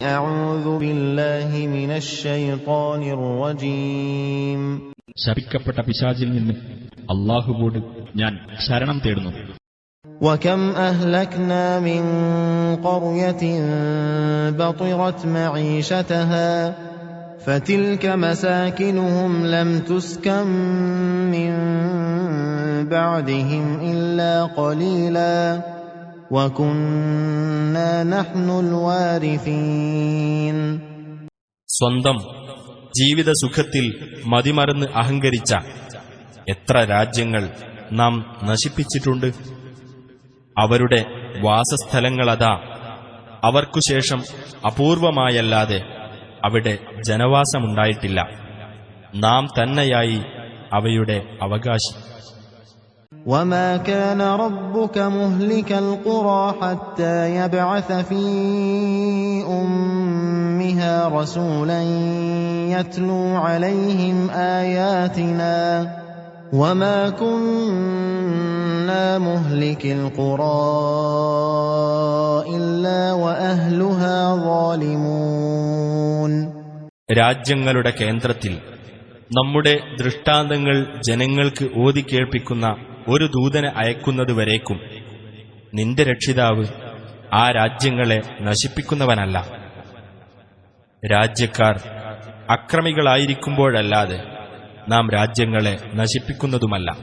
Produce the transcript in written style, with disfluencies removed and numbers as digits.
أعوذ بالله من الشيطان الرجيم. ശപിക്കപ്പെട്ട പിശാചിൽ നിന്ന് അല്ലാഹുവോട് ഞാൻ ശരണം തേടുന്നു. وكم أهلكنا من قرية بطرت معيشتها فتلك مساكنهم لم تسكن من بعدهم إلا قليلا وكنا نحن الوارثين. സ്വന്തം ജീവിത സുഖത്തിൽ മതിമറന്ന് അഹങ്കരിച്ച എത്ര രാജ്യങ്ങൾ നാം നശിപ്പിച്ചിട്ടുണ്ട്. അവരുടെ വാസസ്ഥലങ്ങളതാ അവർക്കുശേഷം അപൂർവമായല്ലാതെ അവിടെ ജനവാസമുണ്ടായിട്ടില്ല. നാം തന്നെയായി അവയുടെ അവകാശി. وما كان ربك مهلك القرى حتى يبعث في أمها رسولا يتلو عليهم آياتنا وما كنا مهلك القرى إلا وأهلها ظالمون. രാജ്യങ്ങളുടെ കേന്ദ്രത്തിൽ നമ്മുടെ ദൃഷ്ടാന്തങ്ങൾ ജനങ്ങൾക്ക് ഓതിക്കേൾപ്പിക്കുന്ന ഒരു ദൂതനെ അയക്കുന്നതുവരേക്കും നിന്റെ രക്ഷിതാവ് ആ രാജ്യങ്ങളെ നശിപ്പിക്കുന്നവനല്ല. രാജ്യക്കാർ അക്രമികളായിരിക്കുമ്പോഴല്ലാതെ നാം രാജ്യങ്ങളെ നശിപ്പിക്കുന്നതുമല്ല.